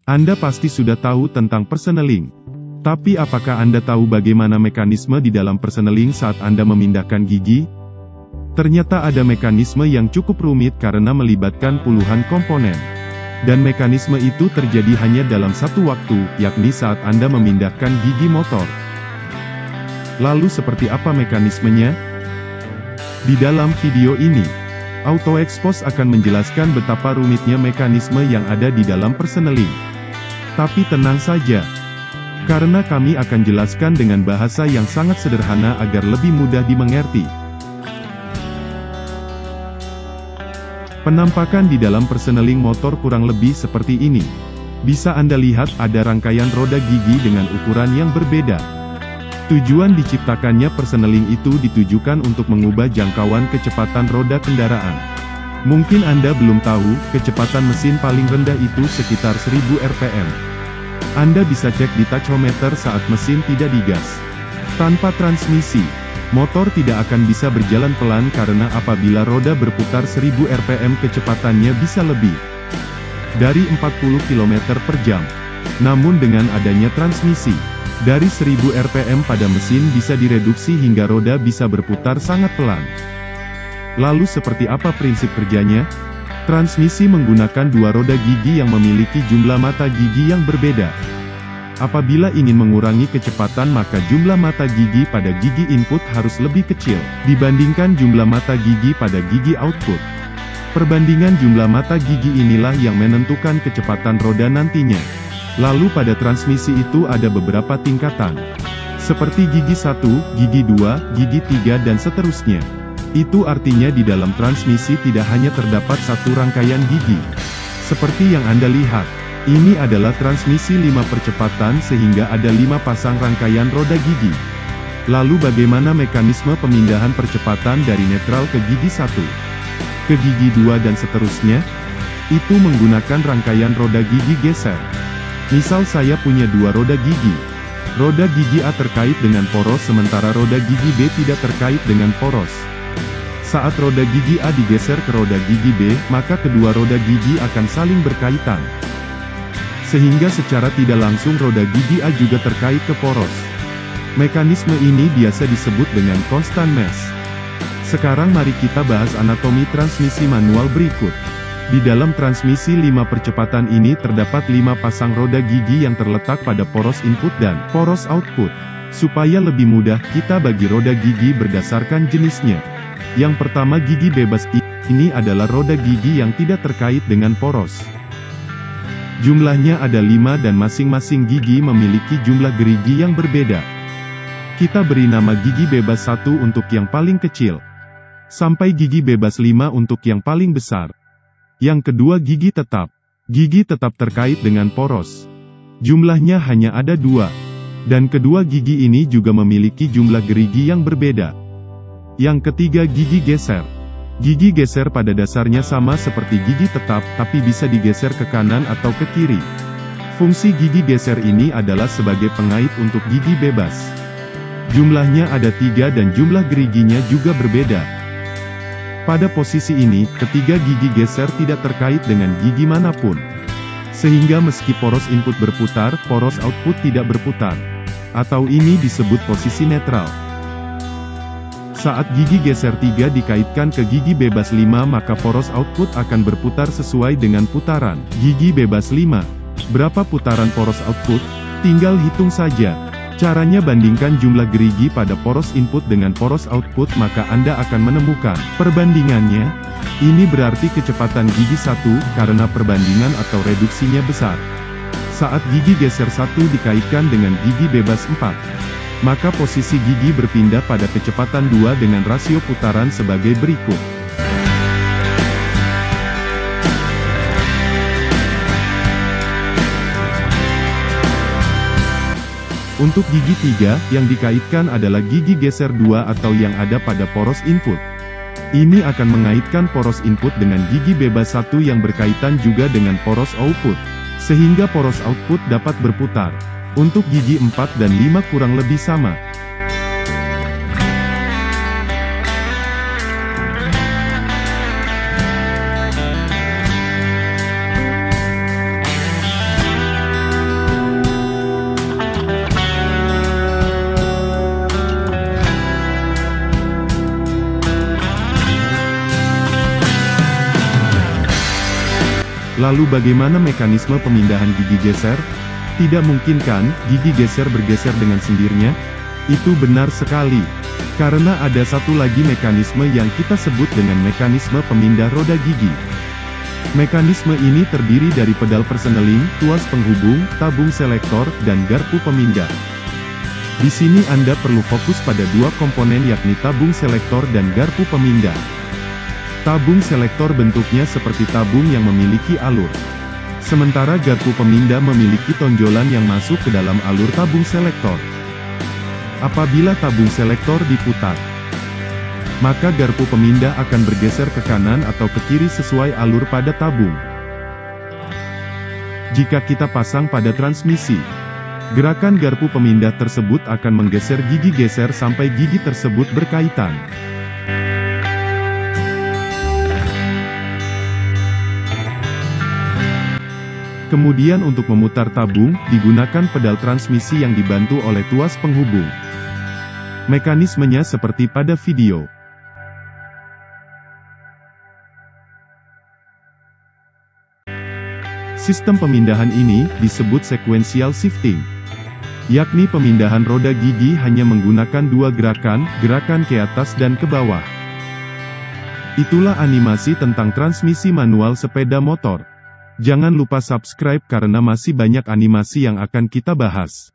Anda pasti sudah tahu tentang persneling. Tapi apakah Anda tahu bagaimana mekanisme di dalam persneling saat Anda memindahkan gigi? Ternyata ada mekanisme yang cukup rumit karena melibatkan puluhan komponen. Dan mekanisme itu terjadi hanya dalam satu waktu, yakni saat Anda memindahkan gigi motor. Lalu seperti apa mekanismenya? Di dalam video ini, AutoExpose akan menjelaskan betapa rumitnya mekanisme yang ada di dalam persneling. Tapi tenang saja, karena kami akan jelaskan dengan bahasa yang sangat sederhana agar lebih mudah dimengerti. Penampakan di dalam persneling motor kurang lebih seperti ini. Bisa Anda lihat ada rangkaian roda gigi dengan ukuran yang berbeda. Tujuan diciptakannya persneling itu ditujukan untuk mengubah jangkauan kecepatan roda kendaraan. Mungkin Anda belum tahu, kecepatan mesin paling rendah itu sekitar 1000 rpm. Anda bisa cek di tachometer saat mesin tidak digas. Tanpa transmisi, motor tidak akan bisa berjalan pelan karena apabila roda berputar 1000 rpm kecepatannya bisa lebih dari 40 km per jam. Namun dengan adanya transmisi, dari 1000 rpm pada mesin bisa direduksi hingga roda bisa berputar sangat pelan. Lalu seperti apa prinsip kerjanya? Transmisi menggunakan dua roda gigi yang memiliki jumlah mata gigi yang berbeda. Apabila ingin mengurangi kecepatan maka jumlah mata gigi pada gigi input harus lebih kecil dibandingkan jumlah mata gigi pada gigi output. Perbandingan jumlah mata gigi inilah yang menentukan kecepatan roda nantinya. Lalu pada transmisi itu ada beberapa tingkatan. Seperti gigi 1, gigi 2, gigi 3 dan seterusnya. Itu artinya di dalam transmisi tidak hanya terdapat satu rangkaian gigi. Seperti yang Anda lihat, ini adalah transmisi 5 percepatan sehingga ada 5 pasang rangkaian roda gigi. Lalu bagaimana mekanisme pemindahan percepatan dari netral ke gigi 1, ke gigi 2 dan seterusnya? Itu menggunakan rangkaian roda gigi geser. Misal saya punya dua roda gigi. Roda gigi A terkait dengan poros sementara roda gigi B tidak terkait dengan poros. Saat roda gigi A digeser ke roda gigi B, maka kedua roda gigi akan saling berkaitan. Sehingga secara tidak langsung roda gigi A juga terkait ke poros. Mekanisme ini biasa disebut dengan constant mesh. Sekarang mari kita bahas anatomi transmisi manual berikut. Di dalam transmisi 5 percepatan ini terdapat 5 pasang roda gigi yang terletak pada poros input dan poros output. Supaya lebih mudah, kita bagi roda gigi berdasarkan jenisnya. Yang pertama gigi bebas, ini adalah roda gigi yang tidak terkait dengan poros. Jumlahnya ada 5 dan masing-masing gigi memiliki jumlah gerigi yang berbeda. Kita beri nama gigi bebas 1 untuk yang paling kecil, sampai gigi bebas 5 untuk yang paling besar. Yang kedua gigi tetap. Gigi tetap terkait dengan poros. Jumlahnya hanya ada 2. Dan kedua gigi ini juga memiliki jumlah gerigi yang berbeda. Yang ketiga gigi geser. Gigi geser pada dasarnya sama seperti gigi tetap, tapi bisa digeser ke kanan atau ke kiri. Fungsi gigi geser ini adalah sebagai pengait untuk gigi bebas. Jumlahnya ada 3 dan jumlah geriginya juga berbeda. Pada posisi ini, ketiga gigi geser tidak terkait dengan gigi manapun. Sehingga meski poros input berputar, poros output tidak berputar. Atau ini disebut posisi netral. Saat gigi geser 3 dikaitkan ke gigi bebas 5 maka poros output akan berputar sesuai dengan putaran gigi bebas 5. Berapa putaran poros output? Tinggal hitung saja. Caranya bandingkan jumlah gerigi pada poros input dengan poros output maka Anda akan menemukan perbandingannya. Ini berarti kecepatan gigi 1 karena perbandingan atau reduksinya besar. Saat gigi geser 1 dikaitkan dengan gigi bebas 4, maka posisi gigi berpindah pada kecepatan 2 dengan rasio putaran sebagai berikut. Untuk gigi 3, yang dikaitkan adalah gigi geser 2 atau yang ada pada poros input. Ini akan mengaitkan poros input dengan gigi bebas 1 yang berkaitan juga dengan poros output. Sehingga poros output dapat berputar. Untuk gigi 4 dan 5 kurang lebih sama. Lalu bagaimana mekanisme pemindahan gigi geser? Tidak mungkin kan, gigi geser bergeser dengan sendirinya? Itu benar sekali. Karena ada satu lagi mekanisme yang kita sebut dengan mekanisme pemindah roda gigi. Mekanisme ini terdiri dari pedal perseneling, tuas penghubung, tabung selektor, dan garpu pemindah. Di sini Anda perlu fokus pada dua komponen yakni tabung selektor dan garpu pemindah. Tabung selektor bentuknya seperti tabung yang memiliki alur. Sementara garpu pemindah memiliki tonjolan yang masuk ke dalam alur tabung selektor. Apabila tabung selektor diputar, maka garpu pemindah akan bergeser ke kanan atau ke kiri sesuai alur pada tabung. Jika kita pasang pada transmisi, gerakan garpu pemindah tersebut akan menggeser gigi geser sampai gigi tersebut berkaitan. Kemudian untuk memutar tabung, digunakan pedal transmisi yang dibantu oleh tuas penghubung. Mekanismenya seperti pada video. Sistem pemindahan ini disebut sequential shifting, yakni pemindahan roda gigi hanya menggunakan dua gerakan ke atas dan ke bawah. Itulah animasi tentang transmisi manual sepeda motor. Jangan lupa subscribe karena masih banyak animasi yang akan kita bahas.